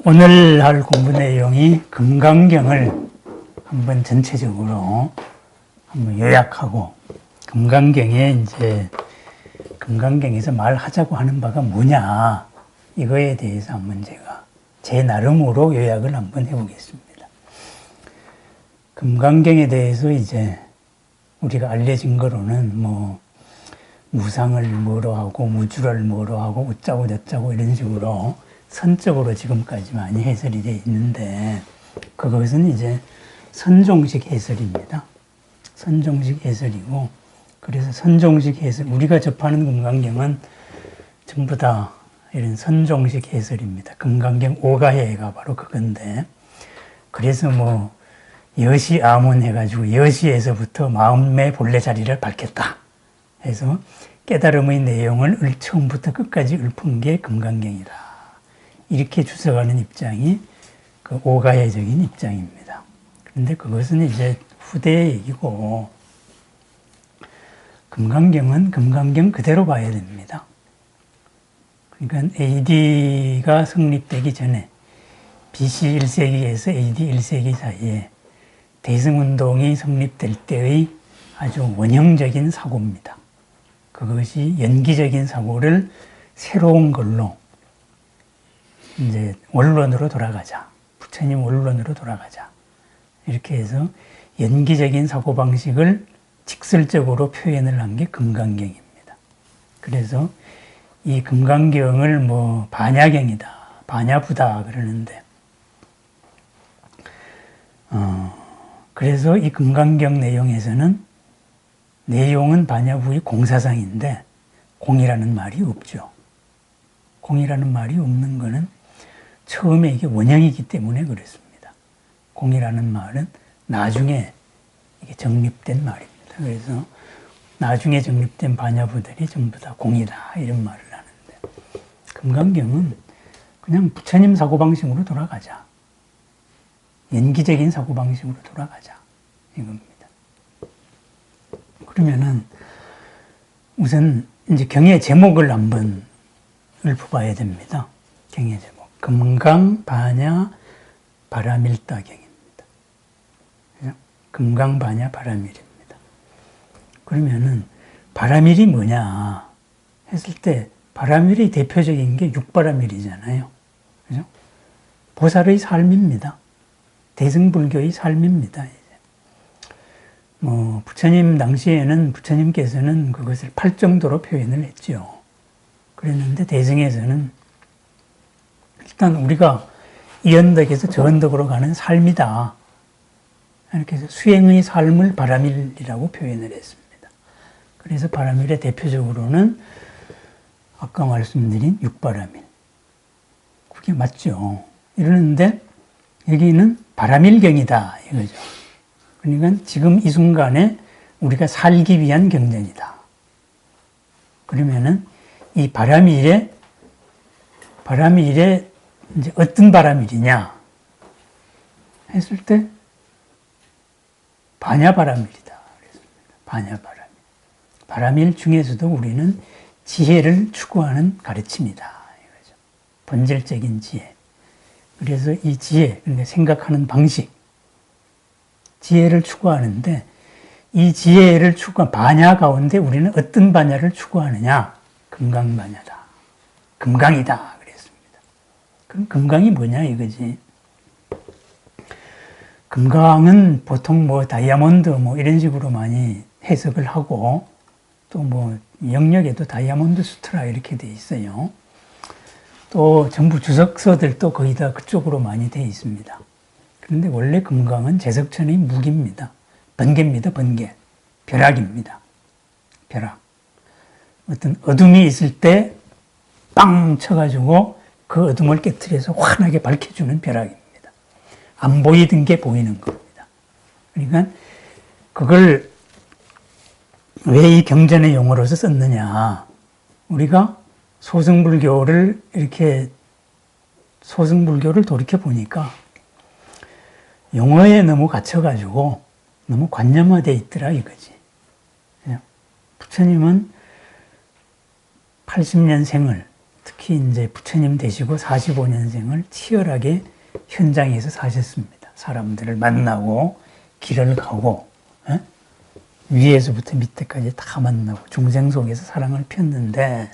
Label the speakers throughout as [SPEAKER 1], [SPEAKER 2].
[SPEAKER 1] 오늘 할 공부 내용이 금강경을 한번 전체적으로 한번 요약하고, 금강경에서 말하자고 하는 바가 뭐냐, 이거에 대해서 한번 제가 제 나름으로 요약을 한번 해보겠습니다. 금강경에 대해서 이제 우리가 알려진 거로는 무상을 뭐로 하고 무주를 뭐로 하고 어쩌고 저쩌고 이런 식으로 선적으로 지금까지 많이 해설이 되어 있는데, 그것은 이제 선종식 해설입니다. 선종식 해설이고, 그래서 선종식 해설, 우리가 접하는 금강경은 전부 다 이런 선종식 해설입니다. 금강경 오가해가 바로 그건데, 그래서 여시아문 해가지고 여시에서부터 마음의 본래 자리를 밝혔다 해서 깨달음의 내용을 처음부터 끝까지 읊은 게 금강경이다, 이렇게 주석하는 입장이 그 오가해적인 입장입니다. 그런데 그것은 이제 후대의 얘기고, 금강경은 금강경 그대로 봐야 됩니다. 그러니까 AD가 성립되기 전에 BC 1세기에서 AD 1세기 사이에 대승운동이 성립될 때의 아주 원형적인 사고입니다. 그것이 연기적인 사고를 새로운 걸로 이제 원론으로 돌아가자, 부처님 원론으로 돌아가자, 이렇게 해서 연기적인 사고방식을 직설적으로 표현을 한 게 금강경입니다. 그래서 이 금강경을 반야경이다, 반야부다 그러는데, 그래서 이 금강경 내용은 반야부의 공사상인데 공이라는 말이 없죠. 공이라는 말이 없는 거는 처음에 이게 원형이기 때문에 그렇습니다. 공이라는 말은 나중에 이게 정립된 말입니다. 그래서 나중에 정립된 반야부들이 전부 다 공이다, 이런 말을 하는데, 금강경은 그냥 부처님 사고방식으로 돌아가자, 연기적인 사고방식으로 돌아가자, 이겁니다. 그러면은 우선 이제 경의 제목을 한번 읊어봐야 됩니다. 경의 제목. 금강, 반야, 바라밀다경입니다. 금강, 반야, 바라밀입니다. 그러면은 바라밀이 뭐냐 했을 때, 바라밀의 대표적인 게 육바라밀이잖아요. 그죠? 보살의 삶입니다. 대승불교의 삶입니다. 부처님 당시에는, 부처님께서는 그것을 팔정도로 표현을 했죠. 그랬는데 대승에서는 일단 우리가 이 언덕에서 저 언덕으로 가는 삶이다, 이렇게 해서 수행의 삶을 바라밀이라고 표현을 했습니다. 그래서 바라밀의 대표적으로는 아까 말씀드린 육바라밀, 그게 맞죠. 이러는데 여기는 바라밀경이다, 이거죠. 그러니까 지금 이 순간에 우리가 살기 위한 경전이다. 그러면은 이 바라밀에 이제 어떤 바라밀이냐 했을 때 반야바라밀이다 그랬습니다. 반야바라밀. 바라밀 중에서도 우리는 지혜를 추구하는 가르침이다, 이거죠. 본질적인 지혜. 그래서 이 지혜, 그러니까 생각하는 방식, 지혜를 추구하는데, 이 지혜를 추구한 반야 가운데 우리는 어떤 반야를 추구하느냐? 금강반야다, 금강이다 그랬습니다. 그럼 금강이 뭐냐 이거지. 금강은 보통 다이아몬드 이런 식으로 많이 해석을 하고, 또 영역에도 다이아몬드 수트라 이렇게 돼 있어요. 또 전부 주석서들도 거의 다 그쪽으로 많이 돼 있습니다. 그런데 원래 금강은 제석천의 무기입니다. 번개입니다. 번개. 벼락입니다. 벼락. 어떤 어둠이 있을 때 빵 쳐가지고 그 어둠을 깨트려서 환하게 밝혀주는 벼락입니다. 안 보이던 게 보이는 겁니다. 그러니까 그걸 왜 이 경전의 용어로서 썼느냐. 우리가 소승불교를 돌이켜 보니까 용어에 너무 갇혀가지고 너무 관념화되어 있더라, 이거지. 부처님은 80년 생을 특히 이제 부처님 되시고 45년생을 치열하게 현장에서 사셨습니다. 사람들을 만나고 길을 가고 위에서부터 밑에까지 다 만나고 중생 속에서 사랑을 폈는데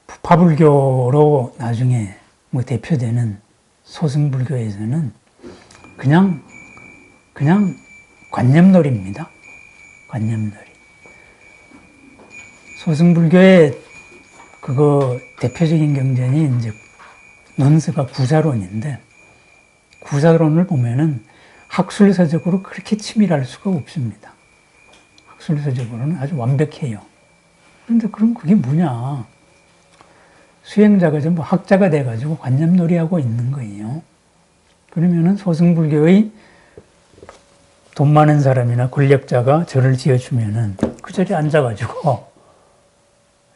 [SPEAKER 1] 부파불교로 나중에 뭐 대표되는 소승불교에서는 그냥 관념놀이입니다. 관념놀이. 소승불교의 그거 대표적인 경전이 이제 논서가 구사론인데 구사론을 보면은 학술서적으로 그렇게 치밀할 수가 없습니다. 학술서적으로는 아주 완벽해요. 그런데 그럼 그게 뭐냐? 수행자가 전부 학자가 돼가지고 관념놀이하고 있는 거예요. 그러면은 소승불교의 돈 많은 사람이나 권력자가 절을 지어주면은 그 자리에 앉아가지고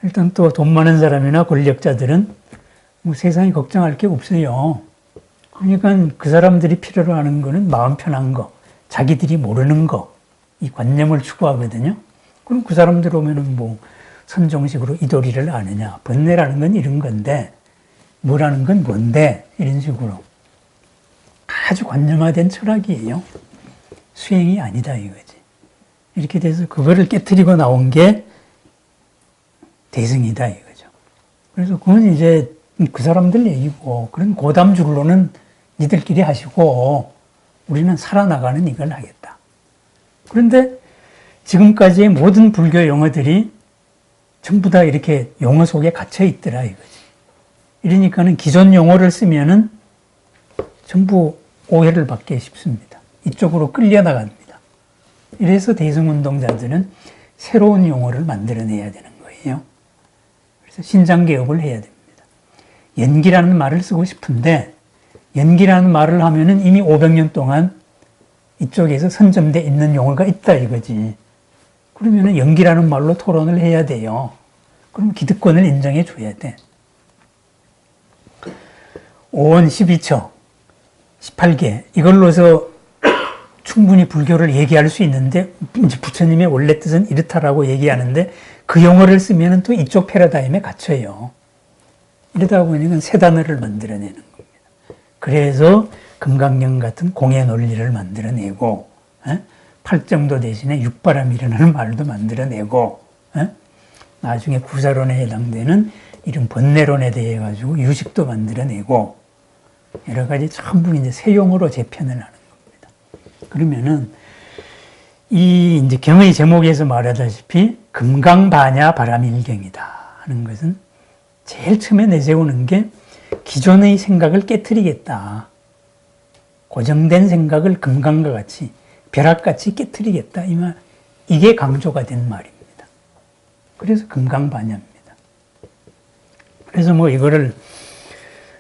[SPEAKER 1] 일단 또 돈 많은 사람이나 권력자들은 뭐 세상에 걱정할 게 없어요. 그러니까 그 사람들이 필요로 하는 거는 마음 편한 거, 자기들이 모르는 거, 이 관념을 추구하거든요. 그럼 그 사람들 오면은 뭐 선정식으로 이도리를 아느냐, 번뇌라는 건 이런 건데, 뭐라는 건 뭔데, 이런 식으로. 아주 관념화된 철학이에요. 수행이 아니다 이거지. 이렇게 돼서 그거를 깨트리고 나온 게 대승이다 이거죠. 그래서 그건 이제 그 사람들 얘기고, 그런 고담줄로는 니들끼리 하시고 우리는 살아나가는 이걸 하겠다. 그런데 지금까지의 모든 불교 용어들이 전부 다 이렇게 용어 속에 갇혀 있더라 이거지. 이러니까는 기존 용어를 쓰면은 전부 오해를 받기 쉽습니다. 이쪽으로 끌려나갑니다. 이래서 대승운동자들은 새로운 용어를 만들어내야 되는 거예요. 그래서 신장개업을 해야 됩니다. 연기라는 말을 쓰고 싶은데 연기라는 말을 하면은 이미 500년 동안 이쪽에서 선점돼 있는 용어가 있다 이거지. 그러면은 연기라는 말로 토론을 해야 돼요. 그럼 기득권을 인정해 줘야 돼. 5원 12처 18개 이걸로서 충분히 불교를 얘기할 수 있는데 이제 부처님의 원래 뜻은 이렇다라고 얘기하는데 그 용어를 쓰면은 또 이쪽 패러다임에 갇혀요. 이러다 보니까 새 단어를 만들어내는 겁니다. 그래서 금강경 같은 공예 논리를 만들어내고 팔정도 대신에 육바람이라는 말도 만들어내고 나중에 구사론에 해당되는 이런 번뇌론에 대해 가지고 유식도 만들어내고 여러 가지 전부 이제 새 용어로 재편을 하는 겁니다. 그러면은 이 이제 경의 제목에서 말하다시피 금강반야 바람일경이다 하는 것은 제일 처음에 내세우는 게 기존의 생각을 깨트리겠다. 고정된 생각을 금강과 같이 벼락같이 깨트리겠다. 이 말, 이게 강조가 된 말입니다. 그래서 금강반야입니다. 그래서 뭐 이거를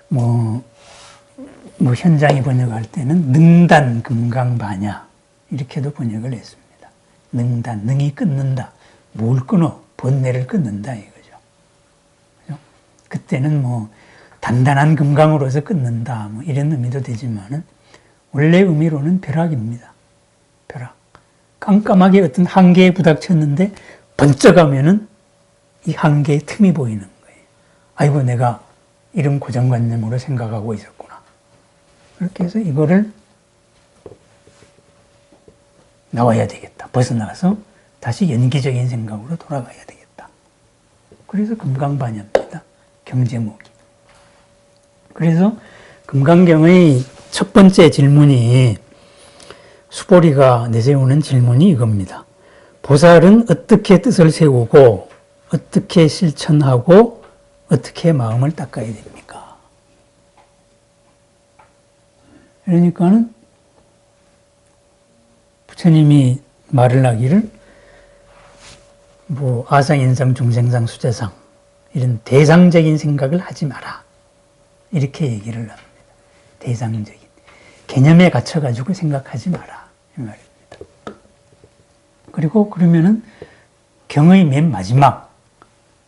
[SPEAKER 1] 뭐 현장이 번역할 때는 능단 금강반야 이렇게도 번역을 했습니다. 능단, 능이 끊는다. 뭘 끊어? 번뇌를 끊는다 이거죠. 그죠? 그때는 뭐 단단한 금강으로서 끊는다 뭐 이런 의미도 되지만은 원래 의미로는 벼락입니다. 벼락. 깜깜하게 어떤 한계에 부닥쳤는데 번쩍하면은 이 한계에 틈이 보이는 거예요. 아이고 내가 이런 고정관념으로 생각하고 있었구나. 그렇게 해서 이거를 나와야 되겠다. 벗어나서 다시 연기적인 생각으로 돌아가야 되겠다. 그래서 금강반야입니다. 경제목이. 그래서 금강경의 첫 번째 질문이 수보리가 내세우는 질문이 이겁니다. 보살은 어떻게 뜻을 세우고 어떻게 실천하고 어떻게 마음을 닦아야 됩니까? 그러니까는 부처님이 말을 하기를 뭐 아상인상 중생상 수자상 이런 대상적인 생각을 하지 마라 이렇게 얘기를 합니다. 대상적인 개념에 갇혀가지고 생각하지 마라 이 말입니다. 그리고 그러면은 경의 맨 마지막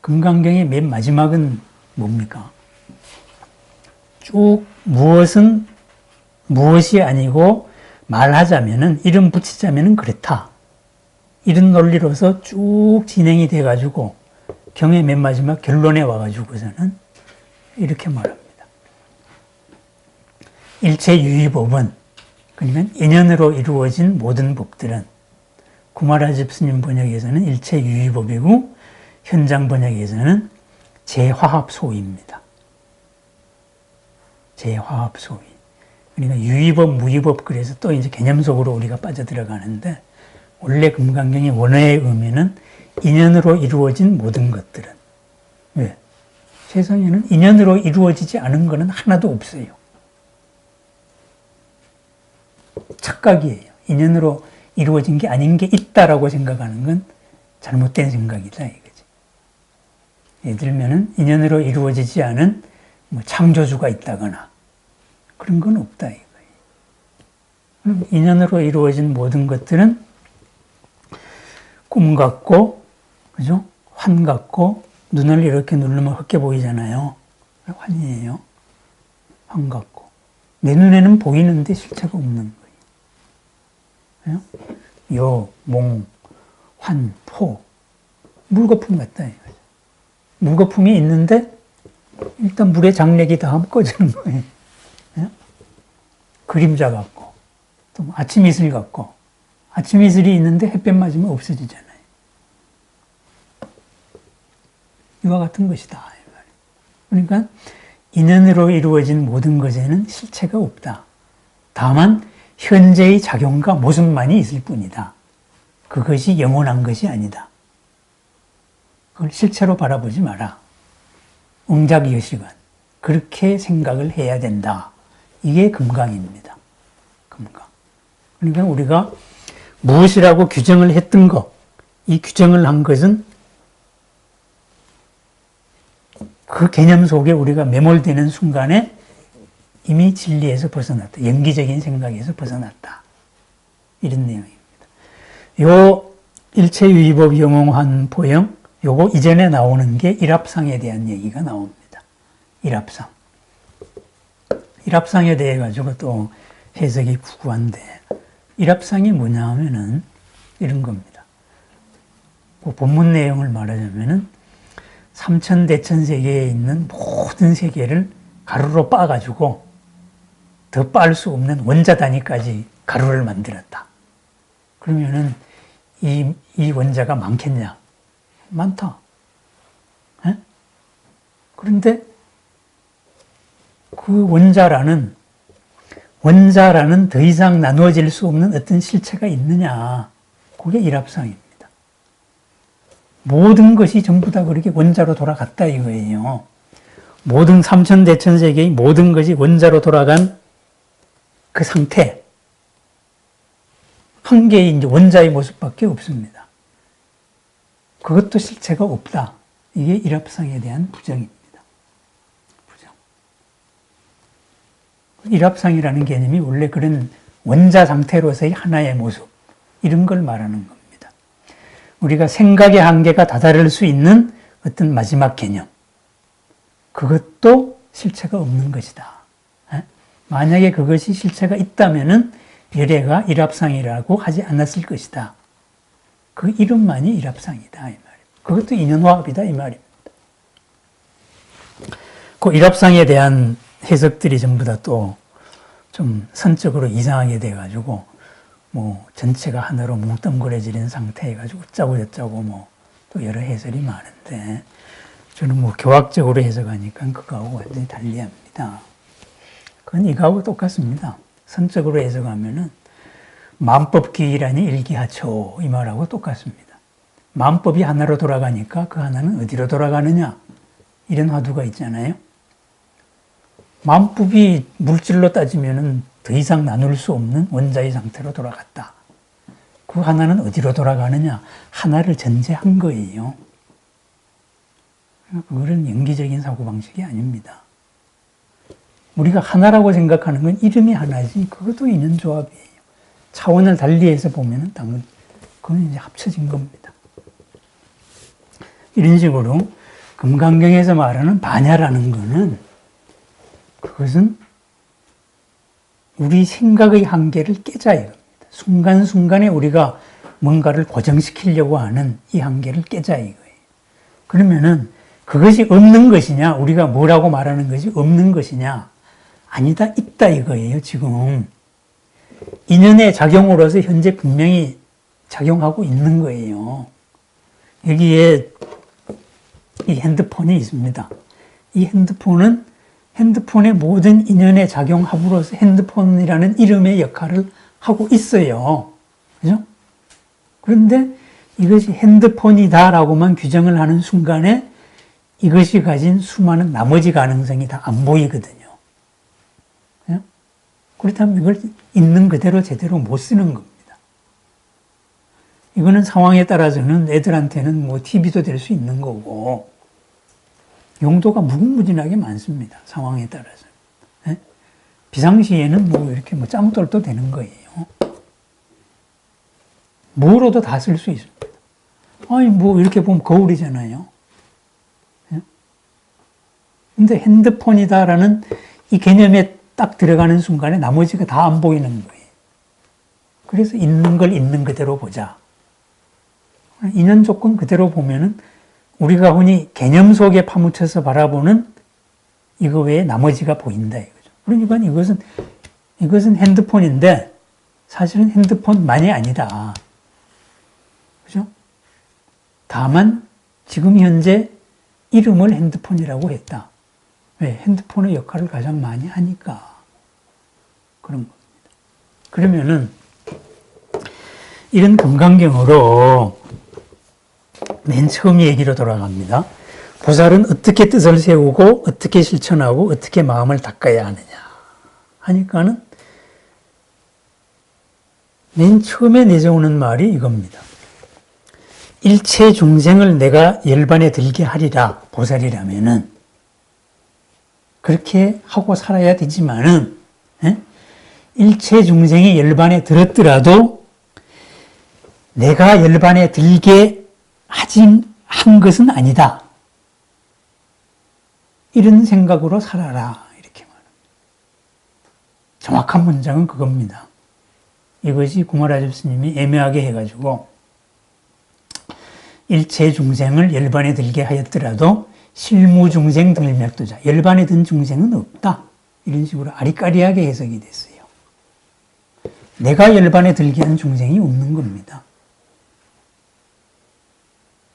[SPEAKER 1] 금강경의 맨 마지막은 뭡니까? 쭉 무엇이 아니고 말하자면은 이름 붙이자면은 그렇다. 이런 논리로서 쭉 진행이 돼가지고 경의 맨 마지막 결론에 와가지고서는 이렇게 말합니다. 일체 유의법은, 그러면 인연으로 이루어진 모든 법들은, 구마라집 스님 번역에서는 일체 유의법이고 현장 번역에서는 재화합소입니다. 재화합소위. 그러니까 유의법, 무의법, 그래서 또 이제 개념 속으로 우리가 빠져들어가는데, 원래 금강경의 원어의 의미는 인연으로 이루어진 모든 것들은. 왜? 세상에는 인연으로 이루어지지 않은 것은 하나도 없어요. 착각이에요. 인연으로 이루어진 게 아닌 게 있다라고 생각하는 건 잘못된 생각이다, 이거지. 예를 들면은 인연으로 이루어지지 않은 뭐 창조주가 있다거나 그런 건 없다, 이거예요. 그럼 인연으로 이루어진 모든 것들은 꿈 같고, 그죠? 환 같고, 눈을 이렇게 누르면 헛게 보이잖아요. 환이에요. 환 같고. 내 눈에는 보이는데 실체가 없는 거예요. 요, 몽, 환, 포. 물거품 같다, 이거죠. 물거품이 있는데, 일단 물에 장력이 닿으면 꺼지는 거예요. 그림자 같고, 또 아침 이슬 같고, 아침 이슬이 있는데 햇볕 맞으면 없어지잖아요. 이와 같은 것이다. 그러니까 인연으로 이루어진 모든 것에는 실체가 없다. 다만 현재의 작용과 모습만이 있을 뿐이다. 그것이 영원한 것이 아니다. 그걸 실체로 바라보지 마라. 응작여식은 그렇게 생각을 해야 된다. 이게 금강입니다. 금강. 그러니까 우리가 무엇이라고 규정을 했던 것, 이 규정을 한 것은 그 개념 속에 우리가 매몰되는 순간에 이미 진리에서 벗어났다. 연기적인 생각에서 벗어났다. 이런 내용입니다. 요 일체유의법 영웅한 포영, 요거 이전에 나오는 게 일합상에 대한 얘기가 나옵니다. 일합상. 일합상에 대해 가지고 또 해석이 구구한데, 일합상이 뭐냐 하면은 이런 겁니다. 그 본문 내용을 말하자면은 삼천대천 세계에 있는 모든 세계를 가루로 빻아가지고 더 빻을 수 없는 원자 단위까지 가루를 만들었다. 그러면은 이 원자가 많겠냐? 많다. 에? 그런데 그 원자라는 더 이상 나누어질 수 없는 어떤 실체가 있느냐? 그게 일합상입니다. 모든 것이 전부 다 그렇게 원자로 돌아갔다 이거예요. 모든 삼천대천세계의 모든 것이 원자로 돌아간 그 상태. 한 개의 이제 원자의 모습밖에 없습니다. 그것도 실체가 없다. 이게 일합상에 대한 부정입니다. 부정. 일합상이라는 개념이 원래 그런 원자 상태로서의 하나의 모습, 이런 걸 말하는 겁니다. 우리가 생각의 한계가 다다를 수 있는 어떤 마지막 개념, 그것도 실체가 없는 것이다. 만약에 그것이 실체가 있다면은 열애가 일합상이라고 하지 않았을 것이다. 그 이름만이 일합상이다, 이 말이에요. 그것도 인연화합이다, 이 말입니다. 그 일합상에 대한 해석들이 전부 다 또 좀 선적으로 이상하게 돼가지고, 뭐 전체가 하나로 뭉뚱그려지는 상태 해가지고 어쩌고 저쩌고 뭐 또 여러 해설이 많은데, 저는 뭐 교학적으로 해석하니까 그거하고 완전히 달리합니다. 그건 이거하고 똑같습니다. 선적으로 해석하면은 만법기일하니 일기하초, 이 말하고 똑같습니다. 만법이 하나로 돌아가니까 그 하나는 어디로 돌아가느냐, 이런 화두가 있잖아요. 만법이 물질로 따지면은 더 이상 나눌 수 없는 원자의 상태로 돌아갔다. 그 하나는 어디로 돌아가느냐, 하나를 전제한 거예요. 그건 연기적인 사고방식이 아닙니다. 우리가 하나라고 생각하는 건 이름이 하나지, 그것도 인연조합이에요. 차원을 달리해서 보면은 당연, 그건 이제 합쳐진 겁니다. 이런 식으로 금강경에서 말하는 반야라는 거는, 그것은 우리 생각의 한계를 깨자 이겁니다. 순간순간에 우리가 뭔가를 고정시키려고 하는 이 한계를 깨자 이거예요. 그러면은 그것이 없는 것이냐, 우리가 뭐라고 말하는 것이 없는 것이냐, 아니다, 있다 이거예요, 지금. 인연의 작용으로서 현재 분명히 작용하고 있는 거예요. 여기에 이 핸드폰이 있습니다. 이 핸드폰은 핸드폰의 모든 인연의 작용합으로서 핸드폰이라는 이름의 역할을 하고 있어요. 그죠? 그런데 이것이 핸드폰이다라고만 규정을 하는 순간에 이것이 가진 수많은 나머지 가능성이 다 안 보이거든요. 그죠? 그렇다면 이걸 있는 그대로 제대로 못 쓰는 겁니다. 이거는 상황에 따라서는 애들한테는 뭐 TV도 될 수 있는 거고, 용도가 무궁무진하게 많습니다. 상황에 따라서. 네? 비상시에는 뭐 이렇게 뭐 짱돌도 되는 거예요. 뭐로도 다 쓸 수 있습니다. 아니, 뭐 이렇게 보면 거울이잖아요. 네? 근데 핸드폰이다라는 이 개념에 딱 들어가는 순간에 나머지가 다 안 보이는 거예요. 그래서 있는 걸 있는 그대로 보자. 인연 조건 그대로 보면은 우리가 흔히 개념 속에 파묻혀서 바라보는 이거 외에 나머지가 보인다 이거죠. 그러니까 이것은 핸드폰인데 사실은 핸드폰만이 아니다. 그죠? 다만 지금 현재 이름을 핸드폰이라고 했다. 왜? 핸드폰의 역할을 가장 많이 하니까 그런 겁니다. 그러면은 이런 금강경으로 맨 처음 얘기로 돌아갑니다. 보살은 어떻게 뜻을 세우고 어떻게 실천하고 어떻게 마음을 닦아야 하느냐 하니까는 맨 처음에 내세우는 말이 이겁니다. 일체 중생을 내가 열반에 들게 하리라. 보살이라면은 그렇게 하고 살아야 되지만은 일체 중생이 열반에 들었더라도 내가 열반에 들게 한 것은 아니다. 이런 생각으로 살아라. 이렇게 말합니다. 정확한 문장은 그겁니다. 이것이 구마라집 스님이 애매하게 해가지고 일체 중생을 열반에 들게 하였더라도 실무 중생 들맥도자. 열반에 든 중생은 없다. 이런 식으로 아리까리하게 해석이 됐어요. 내가 열반에 들게 한 중생이 없는 겁니다.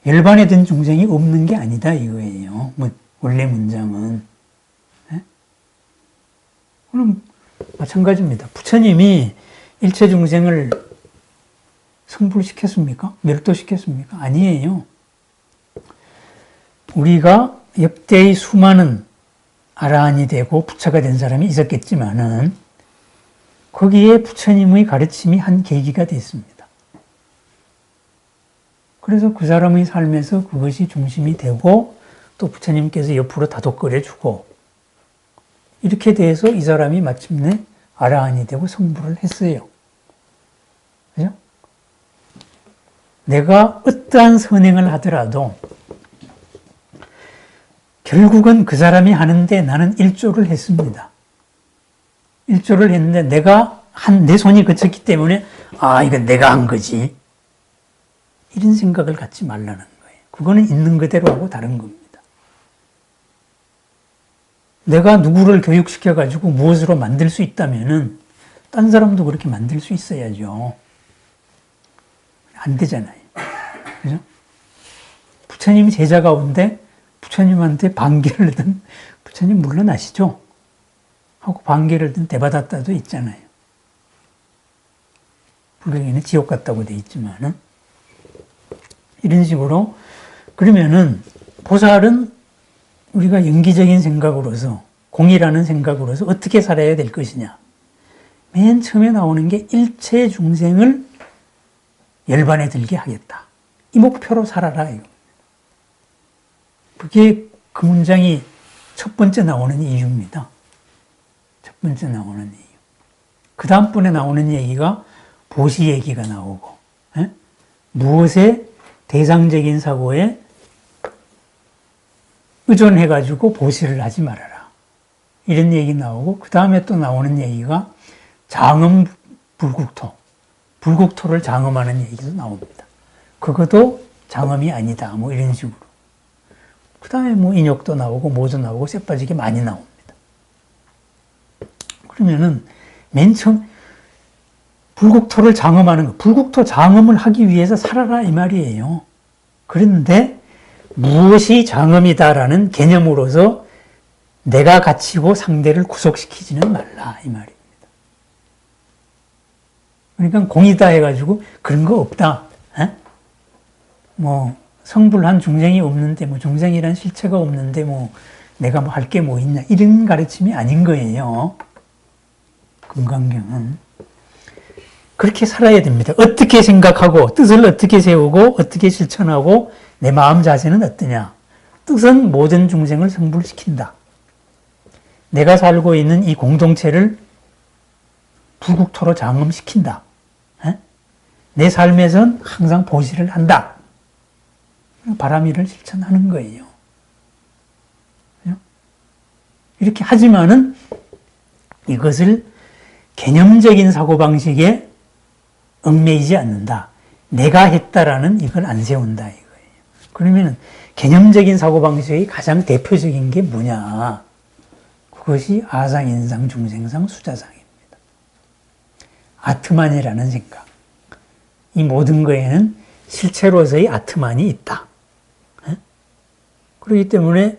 [SPEAKER 1] 열반에 든 중생이 없는 게 아니다 이거예요. 원래 문장은. 네? 그럼 마찬가지입니다. 부처님이 일체 중생을 성불시켰습니까? 멸도시켰습니까? 아니에요. 우리가 역대의 수많은 아라한이 되고 부처가 된 사람이 있었겠지만은 거기에 부처님의 가르침이 한 계기가 됐습니다. 그래서 그 사람의 삶에서 그것이 중심이 되고 또 부처님께서 옆으로 다독거려 주고 이렇게 돼서 이 사람이 마침내 아라한이 되고 성불을 했어요. 그죠? 내가 어떠한 선행을 하더라도 결국은 그 사람이 하는데 나는 일조를 했습니다. 일조를 했는데 내 손이 그쳤기 때문에 이건 내가 한 거지. 이런 생각을 갖지 말라는 거예요. 그거는 있는 그대로 하고 다른 겁니다. 내가 누구를 교육시켜가지고 무엇으로 만들 수 있다면은 딴 사람도 그렇게 만들 수 있어야죠. 안 되잖아요. 그죠? 부처님 제자 가운데 부처님한테 반기를 든 부처님 물러나시죠? 하고 반기를 든 대바다타도 있잖아요. 불경에는 지옥 같다고 돼 있지만은 이런 식으로 그러면은 보살은 우리가 연기적인 생각으로서 공이라는 생각으로서 어떻게 살아야 될 것이냐. 맨 처음에 나오는 게 일체 중생을 열반에 들게 하겠다. 이 목표로 살아라. 이거. 그게 그 문장이 첫 번째 나오는 이유입니다. 첫 번째 나오는 이유. 그 다음번에 나오는 얘기가 보시 얘기가 나오고 무엇에 대상적인 사고에 의존해가지고 보시를 하지 말아라. 이런 얘기 나오고, 그 다음에 또 나오는 얘기가 장엄 불국토. 불국토를 장엄하는 얘기도 나옵니다. 그것도 장엄이 아니다. 뭐 이런 식으로. 그 다음에 뭐 인욕도 나오고 모도 나오고 쇠 빠지게 많이 나옵니다. 그러면은 맨 처음 불국토를 장엄하는 거, 불국토 장엄을 하기 위해서 살아라 이 말이에요. 그런데 무엇이 장엄이다라는 개념으로서 내가 갇히고 상대를 구속시키지는 말라 이 말입니다. 그러니까 공이다 해가지고 그런 거 없다. 에? 뭐 성불한 중생이 없는데 뭐 중생이란 실체가 없는데 뭐 내가 뭐 할 게 뭐 있냐 이런 가르침이 아닌 거예요. 금강경은 그렇게 살아야 됩니다. 어떻게 생각하고 뜻을 어떻게 세우고 어떻게 실천하고 내 마음 자세는 어떠냐. 뜻은 모든 중생을 성불시킨다. 내가 살고 있는 이 공동체를 불국토로 장엄시킨다. 에? 내 삶에선 항상 보시를 한다. 바람이를 실천하는 거예요. 이렇게 하지만은 이것을 개념적인 사고방식에 얽매이지 않는다. 내가 했다라는 이걸 안 세운다 이거예요. 그러면 개념적인 사고방식의 가장 대표적인 게 뭐냐. 그것이 아상, 인상, 중생상, 수자상입니다. 아트만이라는 생각. 이 모든 거에는 실체로서의 아트만이 있다. 그렇기 때문에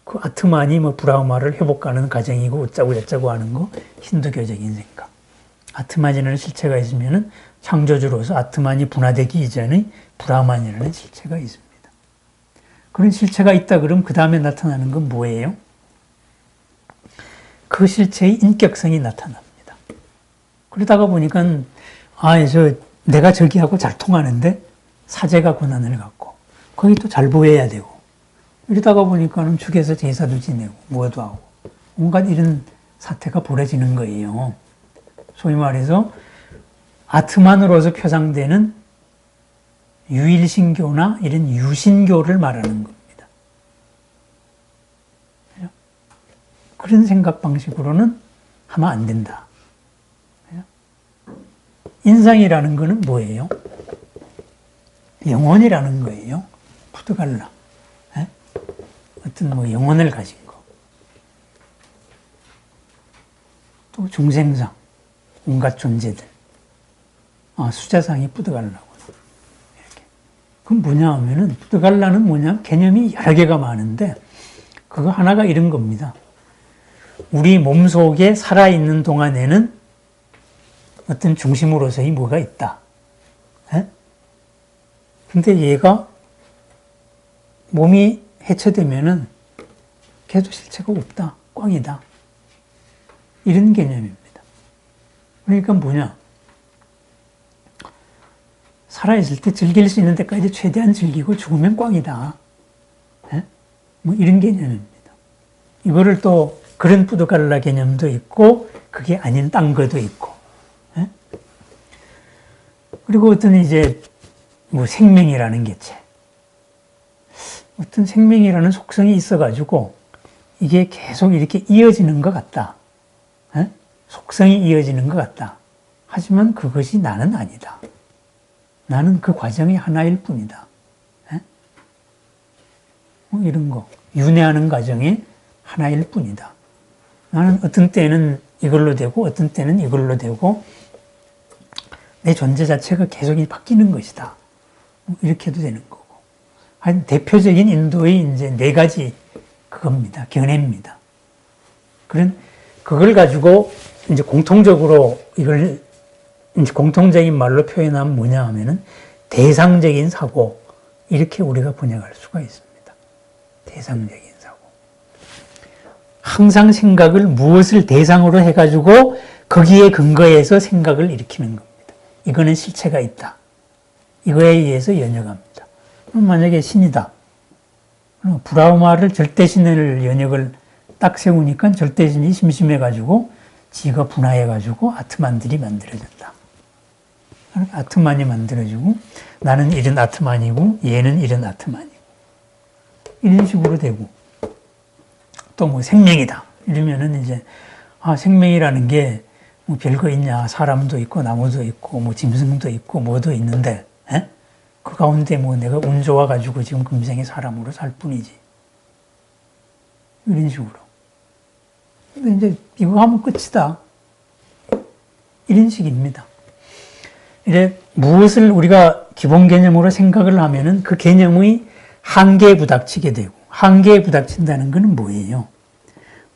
[SPEAKER 1] 그 아트만이 뭐 브라흐마를 회복하는 과정이고 어쩌고 저쩌고 하는 거 힌두교적인 생각. 아트만이라는 실체가 있으면은 창조주로서 아트만이 분화되기 이전에 브라흐만이라는 실체가 있습니다. 그런 실체가 있다 그러면 그 다음에 나타나는 건 뭐예요? 그 실체의 인격성이 나타납니다. 그러다가 보니까 내가 저기하고 잘 통하는데 사제가 권한을 갖고 거기 또 잘 보여야 되고 이러다가 보니까는 죽에서 제사도 지내고 뭐도 하고 온갖 이런 사태가 벌어지는 거예요. 소위 말해서 아트만으로서 표상되는 유일신교나 이런 유신교를 말하는 겁니다. 그런 생각 방식으로는 하면 안 된다. 인상이라는 거는 뭐예요? 영혼이라는 거예요. 푸드갈라. 어떤 뭐 영혼을 가진 거. 또 중생상, 온갖 존재들. 수자상이 푸드갈라고. 이렇게. 그건 뭐냐 하면은, 푸드갈라는 뭐냐? 개념이 여러 개가 많은데, 그거 하나가 이런 겁니다. 우리 몸 속에 살아있는 동안에는 어떤 중심으로서의 뭐가 있다. 근데 얘가 몸이 해체되면은 걔도 실체가 없다. 꽝이다. 이런 개념입니다. 그러니까 뭐냐. 살아있을 때 즐길 수 있는 데까지 최대한 즐기고 죽으면 꽝이다. 뭐 이런 개념입니다. 이거를 또 그런 푸드갈라 개념도 있고 그게 아닌 딴 것도 있고. 그리고 어떤 이제 뭐 생명이라는 개체. 어떤 생명이라는 속성이 있어가지고 이게 계속 이렇게 이어지는 것 같다. 속성이 이어지는 것 같다. 하지만 그것이 나는 아니다. 나는 그 과정의 하나일 뿐이다. 뭐 이런 거. 윤회하는 과정의 하나일 뿐이다. 나는 어떤 때는 이걸로 되고 어떤 때는 이걸로 되고 내 존재 자체가 계속 바뀌는 것이다. 이렇게 해도 되는 거고. 한 대표적인 인도의 이제 4가지 그겁니다. 견해입니다. 그걸 가지고 이제 공통적으로 이걸 이제 공통적인 말로 표현하면 뭐냐 하면은 대상적인 사고. 이렇게 우리가 번역할 수가 있습니다. 대상적인 사고. 항상 생각을 무엇을 대상으로 해가지고 거기에 근거해서 생각을 일으키는 겁니다. 이거는 실체가 있다. 이거에 의해서 연역합니다. 그럼 만약에 신이다. 브라흐마를 절대신을 연역을 딱 세우니까 절대신이 심심해가지고 지가 분화해가지고 아트만들이 만들어졌다. 아트만이 만들어지고 나는 이런 아트만이고 얘는 이런 아트만이고 이런 식으로 되고 또 뭐 생명이다. 이러면은 이제 생명이라는 게 뭐 별거 있냐. 사람도 있고 나무도 있고 뭐 짐승도 있고 뭐도 있는데 그 가운데 뭐 내가 운 좋아가지고 지금 금생의 사람으로 살 뿐이지. 이런 식으로. 근데 이제 이거 하면 끝이다. 이런 식입니다. 이래 무엇을 우리가 기본 개념으로 생각을 하면은 그 개념의 한계에 부닥치게 되고, 한계에 부닥친다는 것은 뭐예요?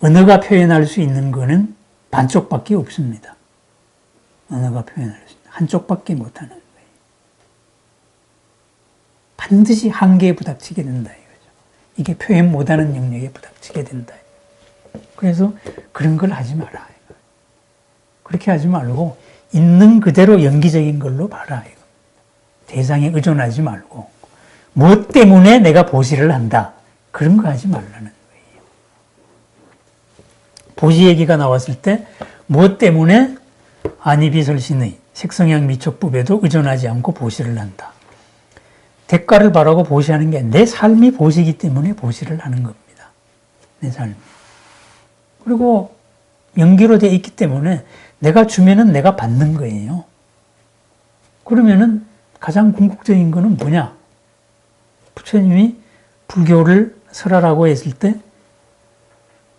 [SPEAKER 1] 언어가 표현할 수 있는 것은 반쪽밖에 없습니다. 언어가 표현할 수 있는 한쪽밖에 못하는 거예요. 반드시 한계에 부닥치게 된다 이거죠. 이게 표현 못하는 영역에 부닥치게 된다. 그래서 그런 걸 하지 마라. 그렇게 하지 말고 있는 그대로 연기적인 걸로 봐라. 대상에 의존하지 말고 무엇 때문에 내가 보시를 한다. 그런 거 하지 말라는 거예요. 보시 얘기가 나왔을 때 무엇 때문에 안이비설신의 색성향 미촉법에도 의존하지 않고 보시를 한다. 대가를 바라고 보시하는 게 내 삶이 보시기 때문에 보시를 하는 겁니다. 내 삶이. 그리고 연기로 되어 있기 때문에 내가 주면은 내가 받는 거예요. 그러면은 가장 궁극적인 거는 뭐냐? 부처님이 불교를 설하라고 했을 때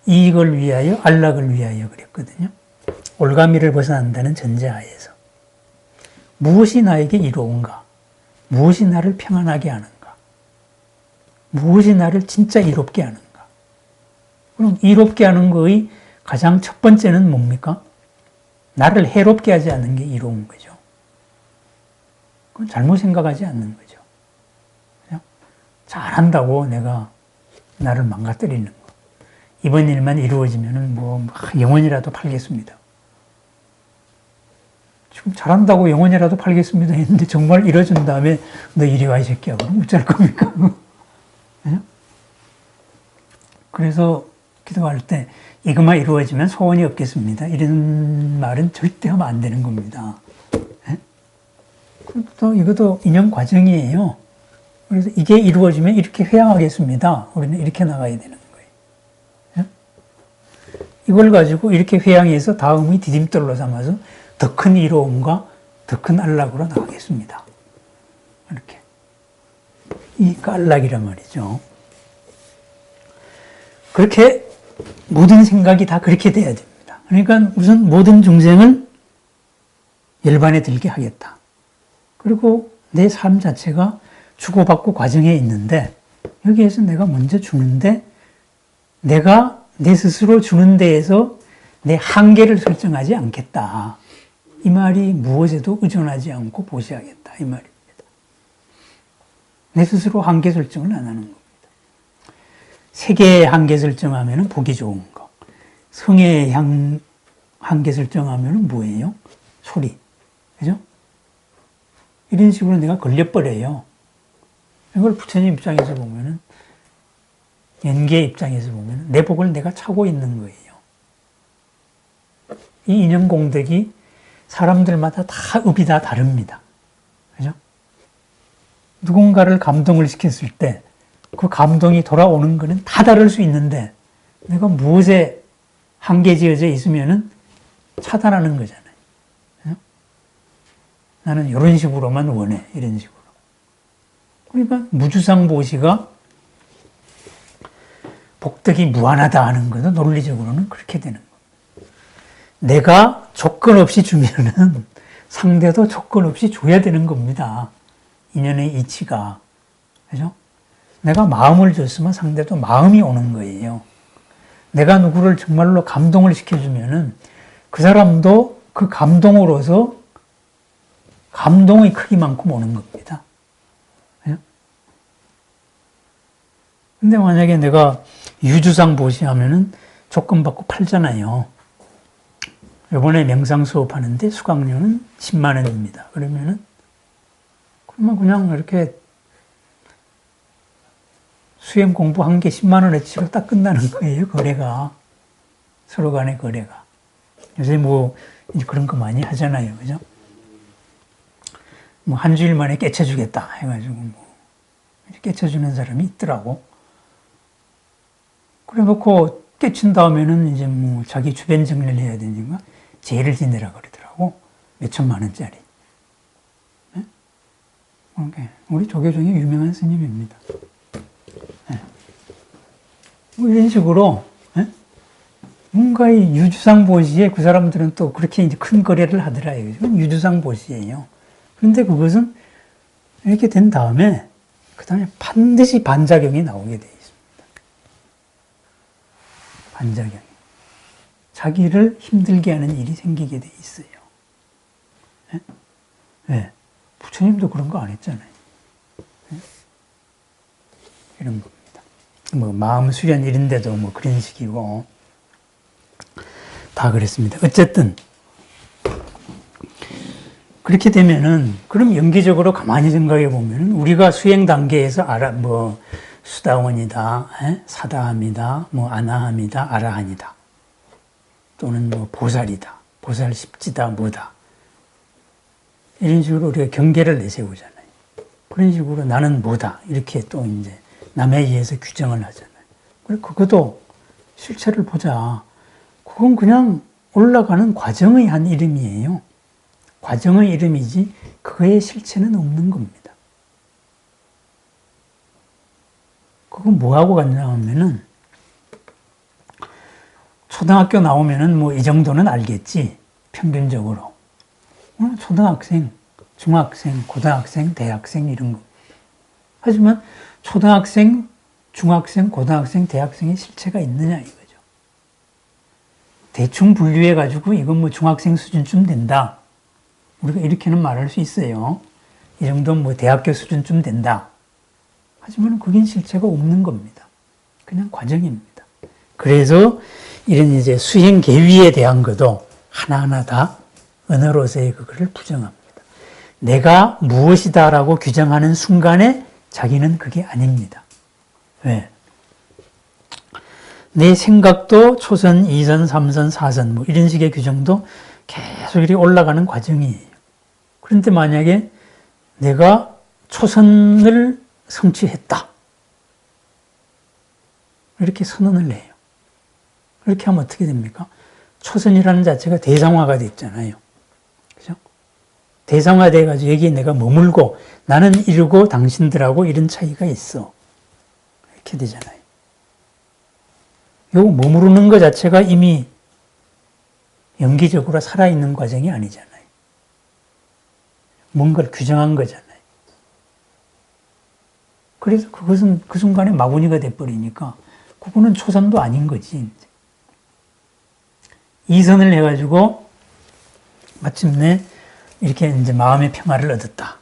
[SPEAKER 1] 이익을 위하여 안락을 위하여 그랬거든요. 올가미를 벗어난다는 전제하에서 무엇이 나에게 이로운가? 무엇이 나를 평안하게 하는가? 무엇이 나를 진짜 이롭게 하는가? 그럼 이롭게 하는 거의 가장 첫 번째는 뭡니까? 나를 해롭게 하지 않는 게 이로운 거죠. 그건 잘못 생각하지 않는 거죠. 그냥 잘한다고 내가 나를 망가뜨리는 거. 이번 일만 이루어지면은 뭐 영혼이라도 팔겠습니다. 지금 잘한다고 영혼이라도 팔겠습니다 했는데 정말 이뤄준 다음에 너 이리 와 이 새끼야. 그럼 어쩔 겁니까? 그래서 기도할 때 이것만 이루어지면 소원이 없겠습니다. 이런 말은 절대 하면 안 되는 겁니다. 또 이것도 인연 과정이에요. 그래서 이게 이루어지면 이렇게 회양하겠습니다. 우리는 이렇게 나가야 되는 거예요. 이걸 가지고 이렇게 회양해서 다음의 디딤돌로 삼아서 더 큰 이로움과 더 큰 안락으로 나가겠습니다. 이렇게. 이 안락이란 말이죠. 그렇게 모든 생각이 다 그렇게 돼야 됩니다. 그러니까 우선 모든 중생을 열반에 들게 하겠다. 그리고 내 삶 자체가 주고받고 과정에 있는데 여기에서 내가 먼저 주는데 내가 내 스스로 주는 데에서 내 한계를 설정하지 않겠다. 이 말이 무엇에도 의존하지 않고 보시하겠다. 이 말입니다. 내 스스로 한계 설정을 안 하는 겁니다. 세계의 한계 설정하면 보기 좋은 거. 성의 한계 설정하면 뭐예요? 소리. 그죠? 이런 식으로 내가 걸려버려요. 이걸 부처님 입장에서 보면은, 연계 입장에서 보면 내 복을 내가 차고 있는 거예요. 이 인연 공덕이 사람들마다 다 업이 다 다릅니다. 그죠? 누군가를 감동을 시켰을 때 그 감동이 돌아오는 것은 다 다를 수 있는데 내가 무엇에 한계지어져 있으면은 차단하는 거잖아요. 그죠? 나는 이런 식으로만 원해. 이런 식으로. 그러니까 무주상보시가 복덕이 무한하다 하는 것은 논리적으로는 그렇게 되는 겁니다. 내가 조건 없이 주면은 상대도 조건 없이 줘야 되는 겁니다. 인연의 이치가. 그죠? 내가 마음을 줬으면 상대도 마음이 오는 거예요. 내가 누구를 정말로 감동을 시켜주면은 그 사람도 그 감동으로서 감동의 크기만큼 오는 겁니다. 근데 만약에 내가 유주상 보시하면은 조건 받고 팔잖아요. 이번에 명상 수업하는데 수강료는 10만 원입니다. 그러면 그냥 이렇게 수행 공부 한 개 10만 원어치로 딱 끝나는 거예요. 거래가. 서로 간의 거래가. 요새 뭐 이제 그런 거 많이 하잖아요. 그죠? 뭐 한 주일 만에 깨쳐주겠다 해가지고 뭐 깨쳐주는 사람이 있더라고. 그래 놓고 깨친 다음에는 이제 뭐 자기 주변 정리를 해야 되니까 제를 지내라 그러더라고. 몇 천만 원짜리. 네? 우리 조계 중에 유명한 스님입니다. 예. 뭐 이런 식으로, 예? 뭔가 이 유주상보시에 그 사람들은 또 그렇게 이제 큰 거래를 하더라. 이건 유주상보시예요. 그런데 그것은 이렇게 된 다음에, 그 다음에 반드시 반작용이 나오게 돼 있습니다. 반작용이. 자기를 힘들게 하는 일이 생기게 돼 있어요. 예? 왜? 부처님도 그런 거 안 했잖아요. 예? 이런 겁니다. 뭐, 마음 수련 이런데도 뭐 그런 식이고, 다 그랬습니다. 어쨌든, 그렇게 되면은, 그럼 연기적으로 가만히 생각해 보면은, 우리가 수행 단계에서 수다원이다, 에? 사다함이다, 아나함이다, 아라한이다. 또는 보살이다, 보살십지다, 뭐다. 이런 식으로 우리가 경계를 내세우잖아요. 그런 식으로 나는 뭐다. 이렇게 또 이제 남에 의해서 규정을 하잖아요. 그래, 그것도 실체를 보자. 그건 그냥 올라가는 과정의 한 이름이에요. 과정의 이름이지, 그거의 실체는 없는 겁니다. 그건 뭐하고 같냐 하면은, 초등학교 나오면은 이 정도는 알겠지. 평균적으로. 초등학생, 중학생, 고등학생, 대학생 이런 거. 하지만 초등학생, 중학생, 고등학생, 대학생의 실체가 있느냐 이거죠. 대충 분류해가지고 이건 중학생 수준쯤 된다. 우리가 이렇게는 말할 수 있어요. 이 정도는 대학교 수준쯤 된다. 하지만 그게 실체가 없는 겁니다. 그냥 과정입니다. 그래서 이런 이제 수행 계위에 대한 것도 하나하나 다 언어로서의 그거를 부정합니다. 내가 무엇이다라고 규정하는 순간에 자기는 그게 아닙니다. 왜? 내 생각도 초선, 2선, 3선, 4선 이런 식의 규정도 계속 이렇게 올라가는 과정이에요. 그런데 만약에 내가 초선을 성취했다. 이렇게 선언을 해요. 그렇게 하면 어떻게 됩니까? 초선이라는 자체가 대상화가 됐잖아요. 그죠? 대상화돼가지고 여기에 내가 머물고 나는 이루고 당신들하고 이런 차이가 있어. 이렇게 되잖아요. 요 머무르는 것 자체가 이미 연기적으로 살아있는 과정이 아니잖아요. 뭔가를 규정한 거잖아요. 그래서 그것은 그 순간에 마구니가 돼버리니까 그거는 초선도 아닌 거지. 이선을 해가지고 마침내 이렇게 이제 마음의 평화를 얻었다.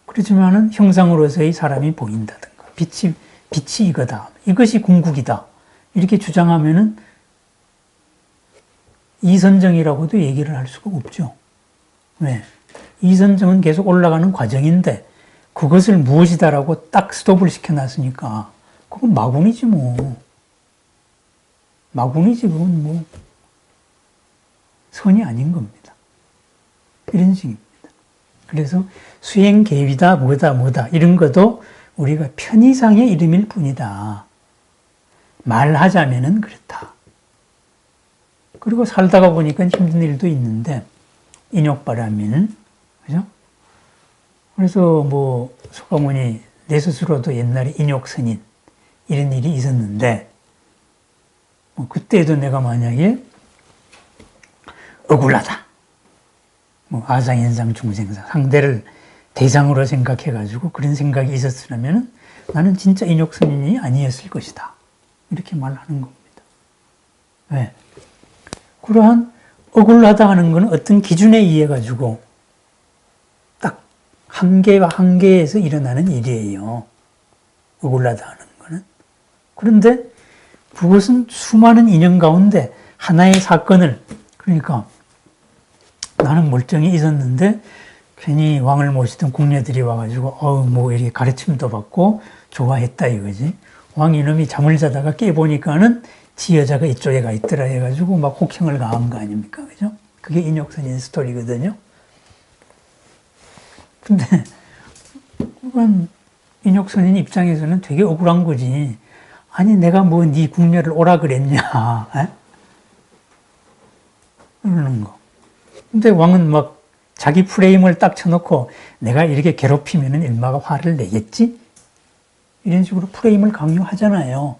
[SPEAKER 1] 그렇지만은 형상으로서의 사람이 보인다든가 빛이 이거다. 이것이 궁극이다. 이렇게 주장하면은 이선정이라고도 얘기를 할 수가 없죠. 왜? 이선정은 계속 올라가는 과정인데 그것을 무엇이다라고 딱 스톱을 시켜놨으니까 그건 마구니지 뭐. 마구니지 그건 선이 아닌 겁니다. 이런 식입니다. 그래서 수행 계위다 뭐다 이런 것도 우리가 편의상의 이름일 뿐이다. 말하자면은 그렇다. 그리고 살다가 보니까 힘든 일도 있는데 인욕바람인 그죠? 그래서 소가모니 내 스스로도 옛날에 인욕선인 이런 일이 있었는데 그때도 내가 만약에 억울하다. 아상현상 중생상 상대를 대상으로 생각해가지고 그런 생각이 있었으면 나는 진짜 인욕선인이 아니었을 것이다. 이렇게 말하는 겁니다. 왜? 그러한 억울하다 하는 것은 어떤 기준에 의해 가지고 딱 한계와 한계에서 일어나는 일이에요. 억울하다 하는 것은. 그런데 그것은 수많은 인연 가운데 하나의 사건을 그러니까 나는 멀쩡히 있었는데 괜히 왕을 모시던 궁녀들이 와가지고 이렇게 가르침도 받고 좋아했다 이거지. 왕 이놈이 잠을 자다가 깨보니까는 지 여자가 이쪽에 가 있더라 해가지고 막 혹평을 가한 거 아닙니까? 그죠? 그게 인욕선인 스토리거든요. 근데 그건 인욕선인 입장에서는 되게 억울한 거지. 아니 내가 네 궁녀를 오라 그랬냐? 에? 그러는 거. 근데 왕은 막 자기 프레임을 딱 쳐놓고 내가 이렇게 괴롭히면 일마가 화를 내겠지? 이런 식으로 프레임을 강요하잖아요.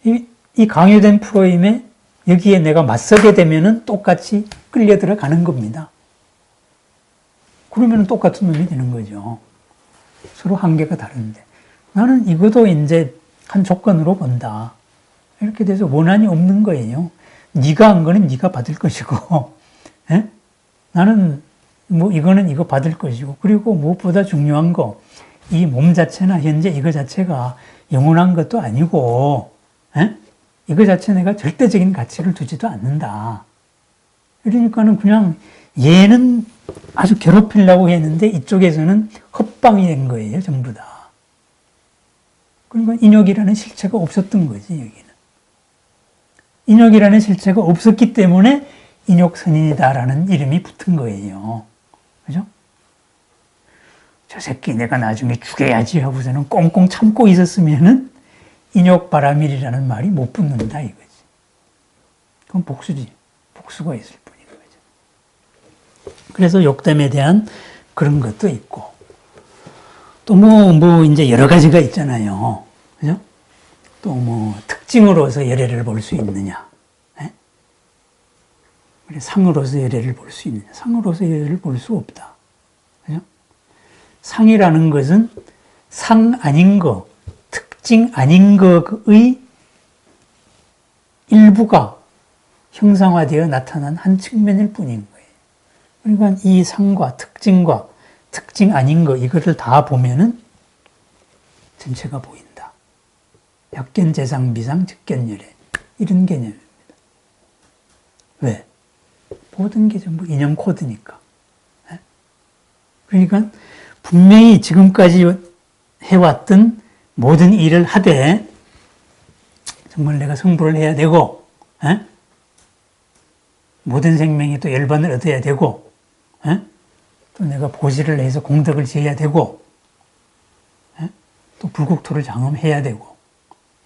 [SPEAKER 1] 이 강요된 프레임에 여기에 내가 맞서게 되면은 똑같이 끌려 들어가는 겁니다. 그러면 똑같은 놈이 되는 거죠. 서로 한계가 다른데. 나는 이것도 이제 한 조건으로 본다. 이렇게 돼서 원한이 없는 거예요. 네가 한 거는 네가 받을 것이고, 나는 뭐 이거는 이거 받을 것이고, 그리고 무엇보다 중요한 거, 이 몸 자체나 현재 이거 자체가 영원한 것도 아니고, 이거 자체 내가 절대적인 가치를 두지도 않는다. 그러니까는 그냥 얘는 아주 괴롭히려고 했는데 이쪽에서는 헛방이 된 거예요, 전부 다. 그러니까 인욕이라는 실체가 없었던 거지, 여기는. 인욕이라는 실체가 없었기 때문에 인욕선인이다라는 이름이 붙은 거예요. 그죠? 저 새끼 내가 나중에 죽여야지 하고서는 꽁꽁 참고 있었으면은 인욕바라밀이라는 말이 못 붙는다 이거지. 그건 복수지. 복수가 있을 뿐인 거죠. 그래서 욕됨에 대한 그런 것도 있고. 또 이제 여러 가지가 있잖아요. 그죠? 또 특징으로서 열애를 볼 수 있느냐. 상으로서 열애를 볼 수 있느냐. 상으로서 열애를 볼 수 없다. 그죠? 상이라는 것은 상 아닌 거, 특징 아닌 거의 일부가 형상화되어 나타난 한 측면일 뿐인 거예요. 그러니까 이 상과 특징과 특징 아닌 거, 이거를 다 보면은 전체가 보인다. 약견, 재상, 비상, 즉견열애. 이런 개념입니다. 왜? 모든 게 전부 이념 코드니까. 그러니까 분명히 지금까지 해왔던 모든 일을 하되 정말 내가 성불을 해야 되고 모든 생명이 또 열반을 얻어야 되고 또 내가 보시를 해서 공덕을 지어야 되고 또 불국토를 장엄해야 되고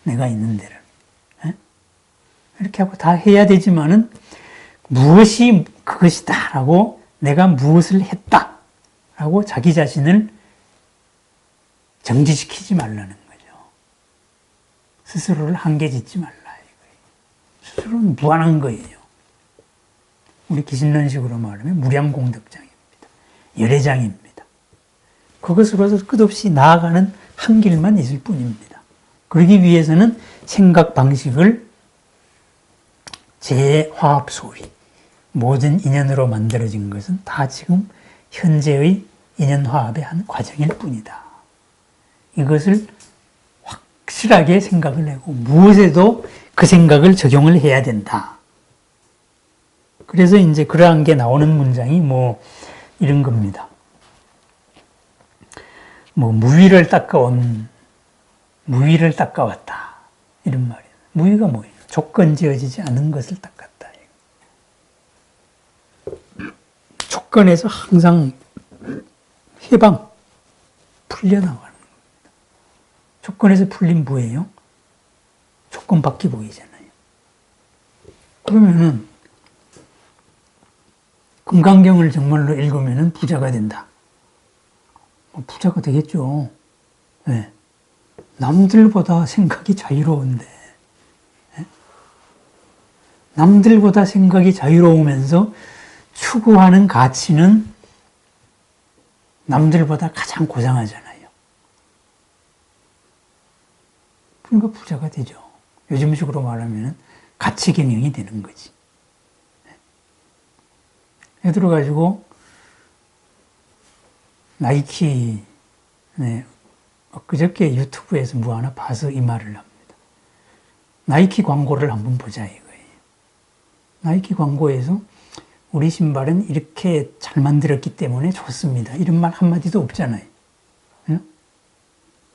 [SPEAKER 1] 내가 있는 데를 이렇게 하고 다 해야 되지만은 무엇이 그것이다 라고 내가 무엇을 했다 라고 자기 자신을 정지시키지 말라는 거죠. 스스로를 한계 짓지 말라 이거예요. 스스로는 무한한 거예요. 우리 기신론식으로 말하면 무량공덕장입니다. 열애장입니다. 그것으로서 끝없이 나아가는 한 길만 있을 뿐입니다. 그러기 위해서는 생각 방식을 재화합소위, 모든 인연으로 만들어진 것은 다 지금 현재의 인연화합의 한 과정일 뿐이다. 이것을 확실하게 생각을 하고 무엇에도 그 생각을 적용을 해야 된다. 그래서 이제 그러한 게 나오는 문장이 이런 겁니다. 무위를 닦아왔다. 이런 말이에요. 무위가 뭐예요? 조건 지어지지 않은 것을 닦았다. 조건에서 항상 해방, 풀려나가는 겁니다. 조건에서 풀린 뭐예요? 조건 밖에 보이잖아요. 그러면은 금강경을 정말로 읽으면은 부자가 된다. 부자가 되겠죠. 왜? 남들보다 생각이 자유로운데, 남들보다 생각이 자유로우면서 추구하는 가치는 남들보다 가장 고상하잖아요. 그러니까 부자가 되죠. 요즘식으로 말하면 가치 경영이 되는 거지. 예를 들어가지고 나이키, 그저께 유튜브에서 하나 봐서 이 말을 합니다. 나이키 광고를 한번 보자 이거예요. 나이키 광고에서 우리 신발은 이렇게 잘 만들었기 때문에 좋습니다. 이런 말 한마디도 없잖아요.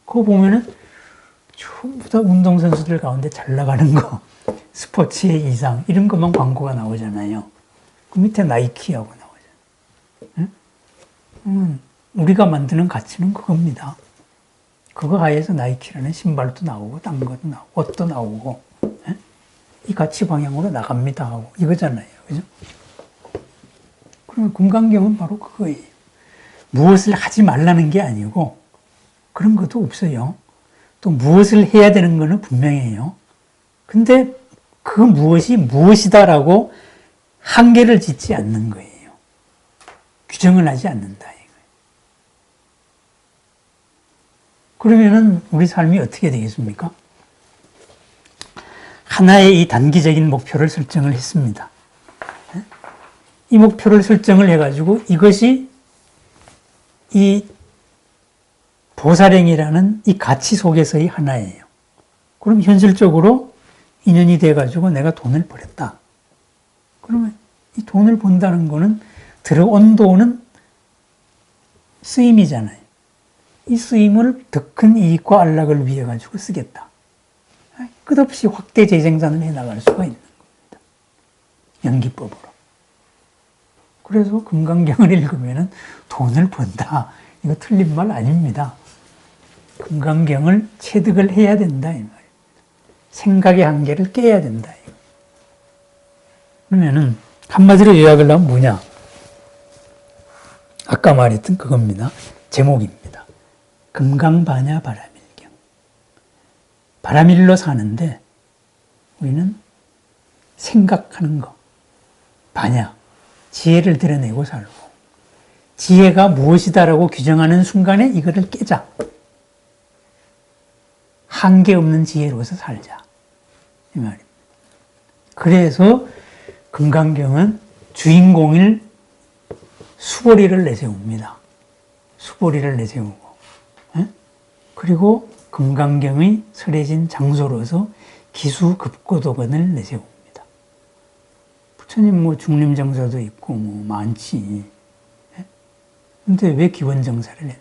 [SPEAKER 1] 그거 보면은 전부 다 운동선수들 가운데 잘 나가는 거, 스포츠의 이상, 이런 것만 광고가 나오잖아요. 그 밑에 나이키하고 나오잖아요. 우리가 만드는 가치는 그겁니다. 그거 하에서 나이키라는 신발도 나오고, 딴 것도 나오고, 옷도 나오고, 이 가치 방향으로 나갑니다 하고, 이거잖아요. 그죠? 그러면 금강경은 바로 그거예요. 무엇을 하지 말라는 게 아니고 그런 것도 없어요. 또 무엇을 해야 되는 거는 분명해요. 근데 그 무엇이 무엇이다라고 한계를 짓지 않는 거예요. 규정을 하지 않는다. 이거예요. 그러면은 우리 삶이 어떻게 되겠습니까? 하나의 이 단기적인 목표를 설정을 했습니다. 이 목표를 설정을 해가지고 이것이 이 보살행이라는 이 가치 속에서의 하나예요. 그럼 현실적으로 인연이 돼가지고 내가 돈을 벌였다. 그러면 이 돈을 번다는 거는 들어온 돈은 쓰임이잖아요. 이 쓰임을 더 큰 이익과 안락을 위해 가지고 쓰겠다. 끝없이 확대 재생산을 해나갈 수가 있는 겁니다. 연기법으로. 그래서 금강경을 읽으면 돈을 번다. 이거 틀린 말 아닙니다. 금강경을 체득을 해야 된다. 이 말이에요. 생각의 한계를 깨야 된다. 그러면은 한마디로 요약을 하면 뭐냐? 아까 말했던 그겁니다. 제목입니다. 금강반야 바라밀경. 바라밀로 사는데 우리는 생각하는 거, 반야, 지혜를 드러내고 살고 지혜가 무엇이다라고 규정하는 순간에 이거를 깨자. 한계 없는 지혜로서 살자. 이 말입니다. 그래서 금강경은 주인공일 수보리를 내세웁니다. 수보리를 내세우고, 그리고 금강경의 설해진 장소로서 기수급고도건을 내세웁니다. 부처님 뭐 중림정사도 있고 뭐 많지. 근데 왜 기원정사를 했느냐.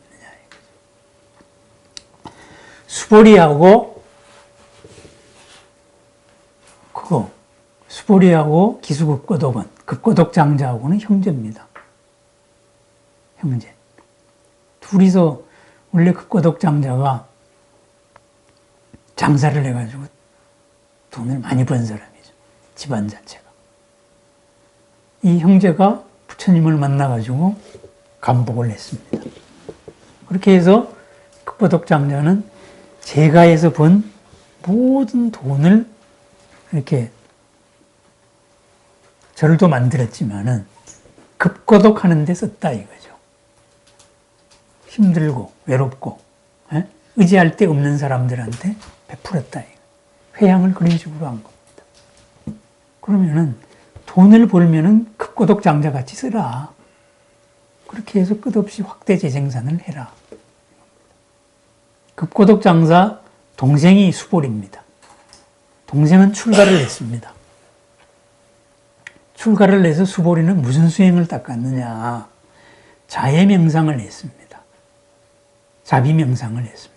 [SPEAKER 1] 수보리하고 수보리하고 기수급고독은 급고독장자하고는 형제입니다. 형제. 둘이서 원래 급고독장자가 장사를 해가지고 돈을 많이 번 사람이죠. 집안 자체가. 이 형제가 부처님을 만나가지고 감복을 했습니다. 그렇게 해서 급고독장자는 제가에서 번 모든 돈을 이렇게 절도 만들었지만은 급고독하는 데 썼다 이거죠. 힘들고 외롭고 의지할 데 없는 사람들한테 베풀었다. 회양을 그런 식으로 한 겁니다. 그러면은 돈을 벌면은 급고독 장자 같이 쓰라. 그렇게 해서 끝없이 확대 재생산을 해라. 급고독 장사 동생이 수보리입니다. 동생은 출가를 했습니다. 출가를 해서 수보리는 무슨 수행을 닦았느냐. 자해명상을 했습니다. 자비명상을 했습니다.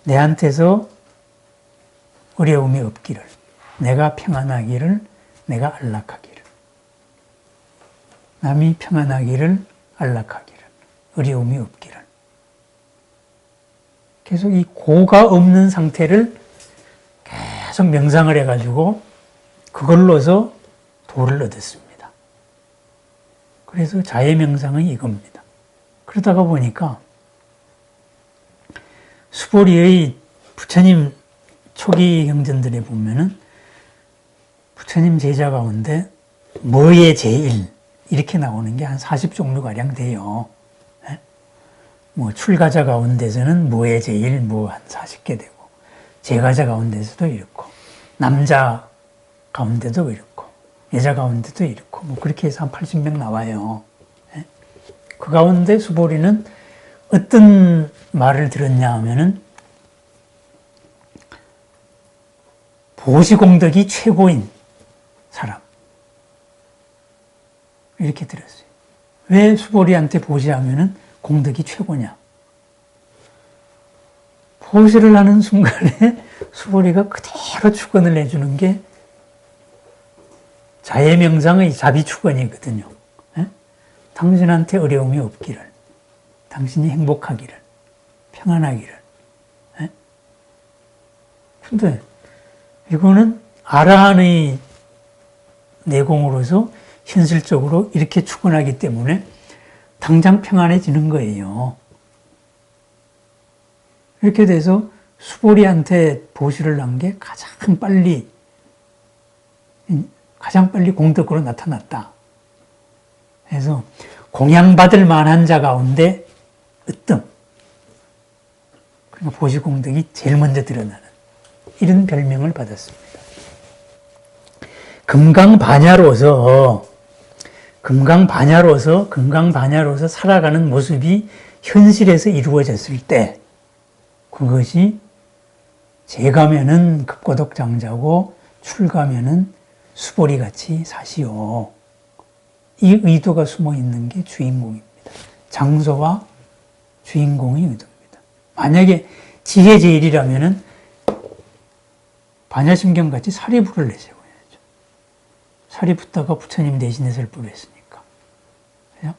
[SPEAKER 1] 내한테서 어려움이 없기를, 내가 평안하기를, 내가 안락하기를, 남이 평안하기를, 안락하기를, 어려움이 없기를. 계속 이 고가 없는 상태를 계속 명상을 해가지고 그걸로서 도를 얻었습니다. 그래서 자해명상은 이겁니다. 그러다가 보니까 수보리의 부처님 초기 경전들에 보면은 부처님 제자 가운데 뭐의 제일 이렇게 나오는 게 한 40종류가량 돼요. 뭐 출가자 가운데서는 뭐의 제일 뭐 한 40개 되고 제가자 가운데서도 이렇고 남자 가운데도 이렇고 여자 가운데도 이렇고 뭐 그렇게 해서 한 80명 나와요. 그 가운데 수보리는 어떤 말을 들었냐 하면은 보시공덕이 최고인 사람 이렇게 들었어요. 왜 수보리한테 보시하면은 공덕이 최고냐? 보시를 하는 순간에 수보리가 그대로 축원을 해주는 게 자해명상의 자비축원이거든요. 당신한테 어려움이 없기를, 당신이 행복하기를, 평안하기를. 근데 이거는 아라한의 내공으로서 현실적으로 이렇게 추구하기 때문에 당장 평안해지는 거예요. 이렇게 돼서 수보리한테 보시를 난 게 가장 빨리 공덕으로 나타났다. 그래서 공양받을 만한 자 가운데 으뜸. 그러니까 보시공덕이 제일 먼저 드러나는 이런 별명을 받았습니다. 금강반야로서 살아가는 모습이 현실에서 이루어졌을 때 그것이 재가면은 급고독장자고 출가면은 수보리같이 사시오. 이 의도가 숨어 있는 게 주인공입니다. 장소와 주인공의 의도입니다. 만약에 지혜제일이라면은 반야심경같이 사리부를 내세워야죠. 사리부다가 부처님 대신에 설법을 했으니까. 그죠?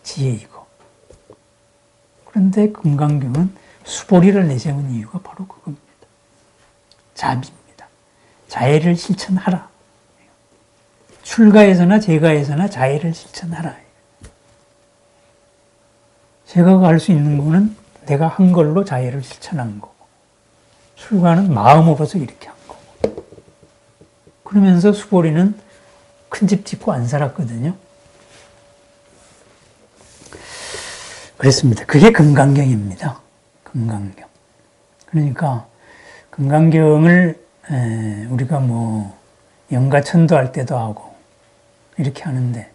[SPEAKER 1] 지혜이고. 그런데 금강경은 수보리를 내세운 이유가 바로 그겁니다. 자비입니다. 자애를 실천하라. 출가에서나 재가에서나 자애를 실천하라. 제가가 할 수 있는 거는 내가 한 걸로 자애를 실천한 거고, 출가는 마음으로서 이렇게 한 거고. 그러면서 수보리는 큰 집 짓고 안 살았거든요. 그랬습니다. 그게 금강경입니다. 금강경. 그러니까 금강경을 우리가 뭐 영가천도할 때도 하고 이렇게 하는데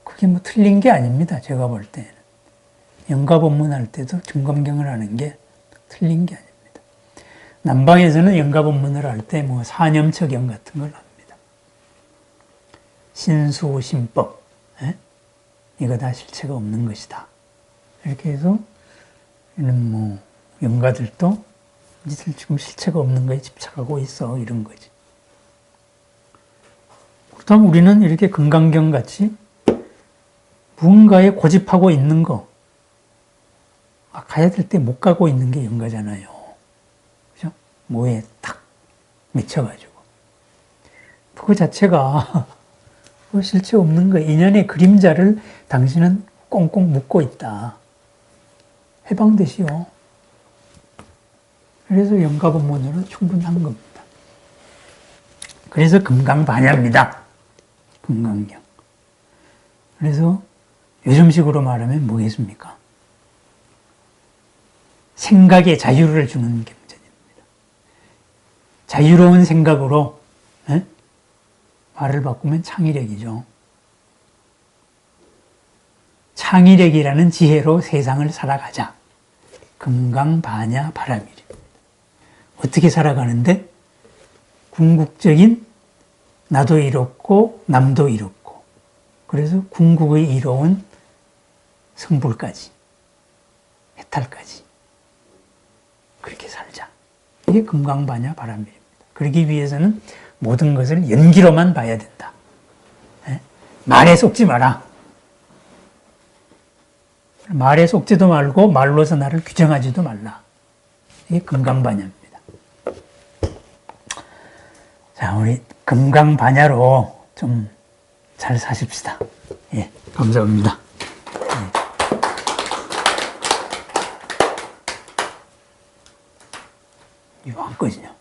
[SPEAKER 1] 그게 뭐 틀린 게 아닙니다. 제가 볼 때는. 영가법문할 때도 금강경을 하는 게 틀린 게 아닙니다. 남방에서는 영가법문을 할 때 뭐 사념척영 같은 걸 합니다. 신수신법. 이거 다 실체가 없는 것이다. 이렇게 해서 이런 뭐 영가들도 니들 지금 실체가 없는 거에 집착하고 있어 이런 거지. 그렇다면 우리는 이렇게 금강경 같이 무언가에 고집하고 있는 거, 가야 될 때 못 가고 있는 게 영가잖아요. 그죠? 뭐에 탁 미쳐가지고. 그거 자체가 실체 없는 거, 인연의 그림자를 당신은 꽁꽁 묶고 있다. 해방되시오. 그래서 영가법문으로 충분한 겁니다. 그래서 금강반야입니다. 금강경. 그래서 요즘식으로 말하면 뭐겠습니까? 생각에 자유를 주는 경전입니다. 자유로운 생각으로 말을 바꾸면 창의력이죠. 창의력이라는 지혜로 세상을 살아가자. 금강반야 바라밀입니다. 어떻게 살아가는데? 궁극적인 나도 이롭고 남도 이롭고 그래서 궁극의 이로운 성불까지 해탈까지 그렇게 살자. 이게 금강반야 바라밀입니다. 그러기 위해서는 모든 것을 연기로만 봐야 된다. 말에 속지 마라. 말에 속지도 말고 말로서 나를 규정하지도 말라. 이게 금강반야입니다. 자, 우리 금강반야로 좀 잘 사십시다. 예, 감사합니다. 이거 안 꺼지냐?